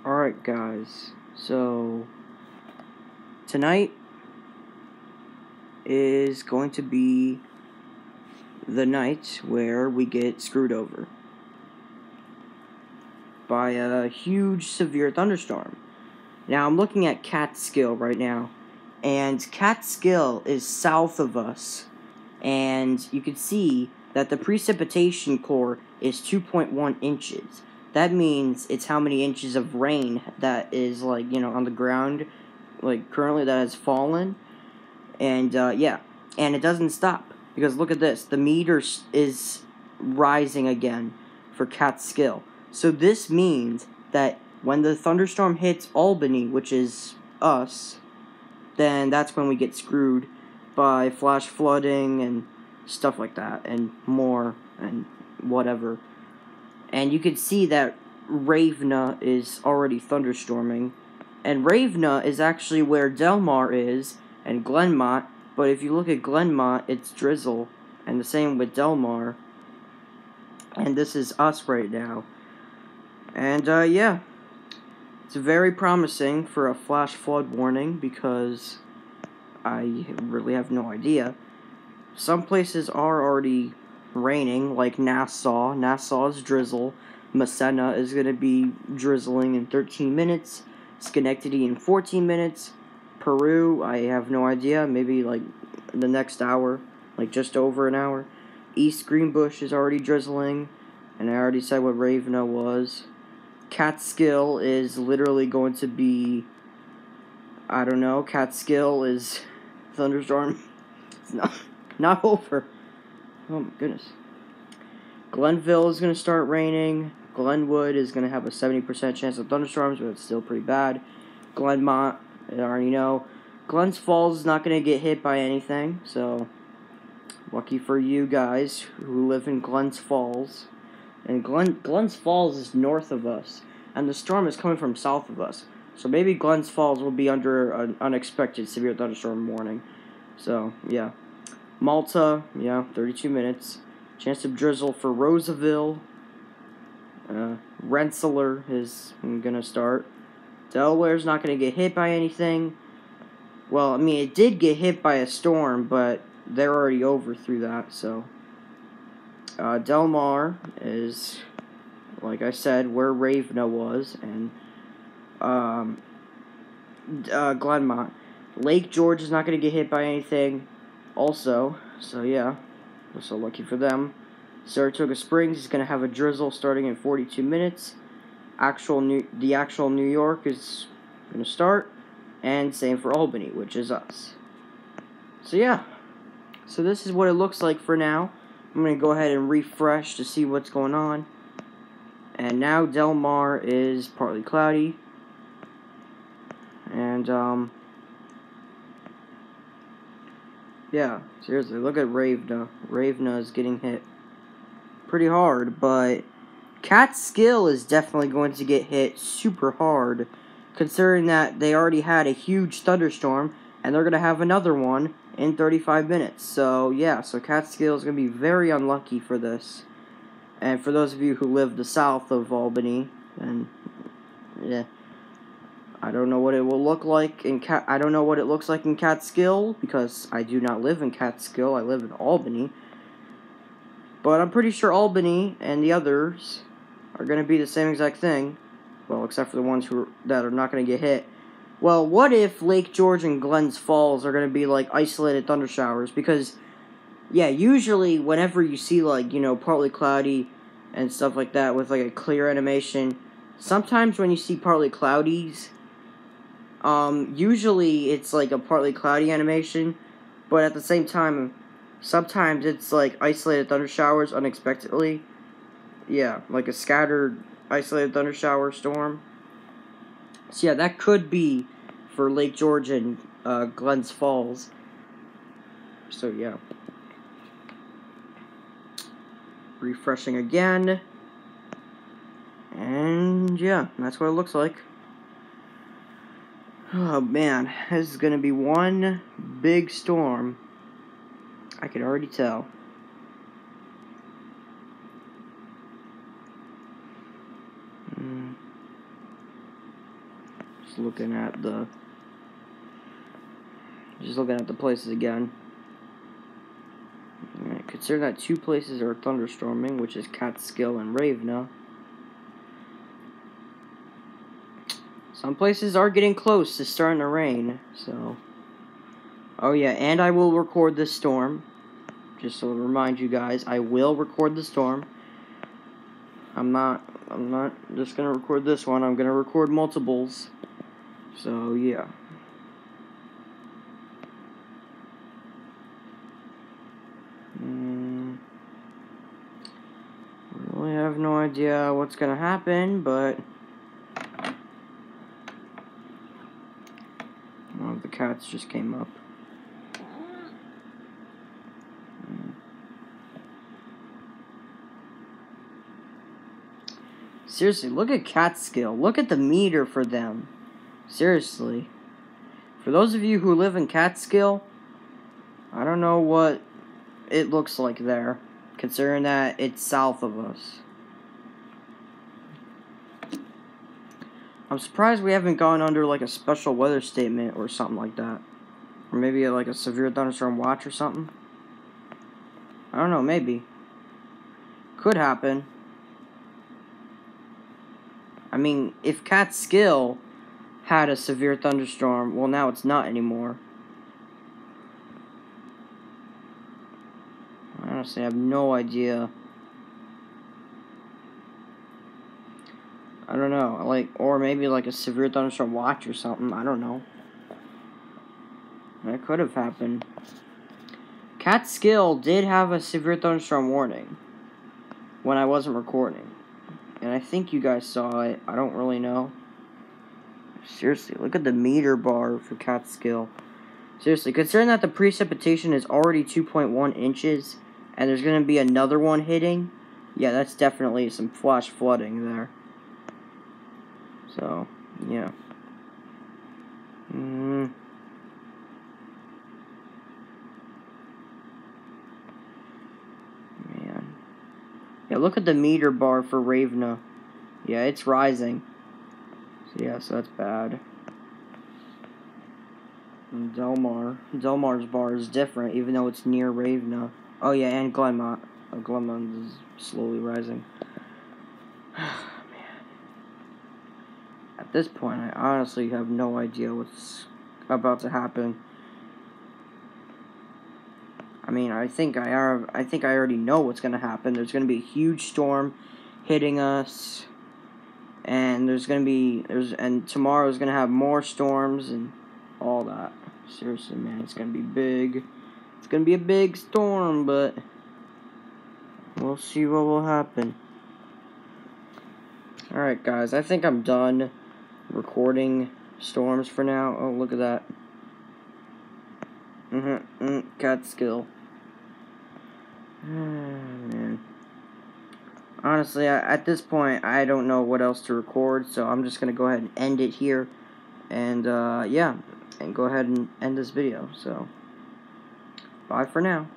Alright, guys, so tonight is going to be the night where we get screwed over by a huge, severe thunderstorm. Now, I'm looking at Catskill right now, and Catskill is south of us, and you can see that the precipitation core is 2.1 inches. That means it's how many inches of rain that is, on the ground, currently that has fallen. And, yeah, and it doesn't stop, because look at this, the meter is rising again for Catskill. So this means that when the thunderstorm hits Albany, which is us, then that's when we get screwed by flash flooding and stuff like that, and more, and whatever. And you can see that Ravenna is already thunderstorming, and Ravenna is actually where Delmar is, and Glenmont, but if you look at Glenmont, it's drizzle, and the same with Delmar, and this is us right now. And, yeah, it's very promising for a flash flood warning, because I really have no idea. Some places are already raining, like Nassau. Nassau is drizzle. Massena is going to be drizzling in 13 minutes. Schenectady in 14 minutes. Peru, I have no idea. Maybe, the next hour. Just over an hour. East Greenbush is already drizzling. And I already said what Ravenna was. Catskill is literally going to be... I don't know. Catskill is... thunderstorm. It's not over. Oh my goodness. Glenville is going to start raining. Glenwood is going to have a 70% chance of thunderstorms, but it's still pretty bad. Glenmont, I already know. Glens Falls is not going to get hit by anything, so lucky for you guys who live in Glens Falls. And Glens Falls is north of us, and the storm is coming from south of us. So maybe Glens Falls will be under an unexpected severe thunderstorm warning. So, yeah. Malta, 32 minutes. Chance of drizzle for Roseville. Rensselaer is going to start. Delaware's not going to get hit by anything. Well, I mean, it did get hit by a storm, but they're already over through that, so. Delmar is, like I said, where Ravenna was, and Glenmont. Lake George is not going to get hit by anything also, so yeah, we're so lucky for them. Saratoga Springs is going to have a drizzle starting in 42 minutes. The actual New York is going to start, and same for Albany, which is us. So yeah, so this is what it looks like for now. I'm going to go ahead and refresh to see what's going on. And now Delmar is partly cloudy. And, yeah, seriously, look at Ravenna. Ravenna is getting hit pretty hard, but Catskill is definitely going to get hit super hard, considering that they already had a huge thunderstorm, and they're going to have another one in 35 minutes. So, yeah, so Catskill is going to be very unlucky for this. And for those of you who live the south of Albany, and, yeah, I don't know what it will look like I don't know what it looks like in Catskill, because I do not live in Catskill, I live in Albany. But I'm pretty sure Albany and the others are going to be the same exact thing. Well, except for the ones that are not going to get hit. Well, what if Lake George and Glens Falls are going to be, isolated thunder showers? Because, yeah, usually whenever you see, partly cloudy and stuff like that with, a clear animation, sometimes when you see partly cloudies, usually it's, a partly cloudy animation, but at the same time, sometimes it's, isolated thunder showers unexpectedly. Yeah, a scattered, isolated thunder shower storm. So, yeah, that could be for Lake George and, Glens Falls. So, yeah. Refreshing again. And, yeah, that's what it looks like. Oh, man, this is going to be one big storm. I can already tell. Just looking at the places again. Alright, consider that 2 places are thunderstorming, which is Catskill and Ravena. Some places are getting close to starting to rain, so. Oh yeah, and I will record this storm. Just to remind you guys, I will record the storm. I'm not just gonna record this one, I'm gonna record multiples. So yeah. Really have no idea what's gonna happen, but one of the cats just came up. Seriously, look at Catskill. Look at the meter for them. Seriously. For those of you who live in Catskill, I don't know what it looks like there, considering that it's south of us. I'm surprised we haven't gone under like a special weather statement or something like that. Or maybe like a severe thunderstorm watch or something. I don't know, maybe. Could happen. I mean, if Catskill had a severe thunderstorm, well, now it's not anymore. I honestly have no idea. I don't know, like, or maybe like a severe thunderstorm watch or something. I don't know. That could have happened. Catskill did have a severe thunderstorm warning when I wasn't recording. And I think you guys saw it. I don't really know. Seriously, look at the meter bar for Catskill. Seriously, considering that the precipitation is already 2.1 inches, and there's going to be another one hitting, yeah, that's definitely some flash flooding there. So, yeah. Man. Yeah, look at the meter bar for Ravena. Yeah, it's rising. So, yeah, so that's bad. And Delmar's bar is different, even though it's near Ravena. Oh, yeah, and Glenmont. Glenmont is slowly rising. Man. At this point, I honestly have no idea what's about to happen. I mean, I think I already know what's going to happen. There's going to be a huge storm hitting us. And and tomorrow's going to have more storms and all that. Seriously, man, it's going to be big. It's going to be a big storm, but we'll see what will happen. Alright, guys, I think I'm done recording storms for now. Oh, look at that. Catskill. Man. Honestly, at this point, I don't know what else to record, so I'm just going to go ahead and end it here. And, yeah, and go ahead and end this video. So, bye for now.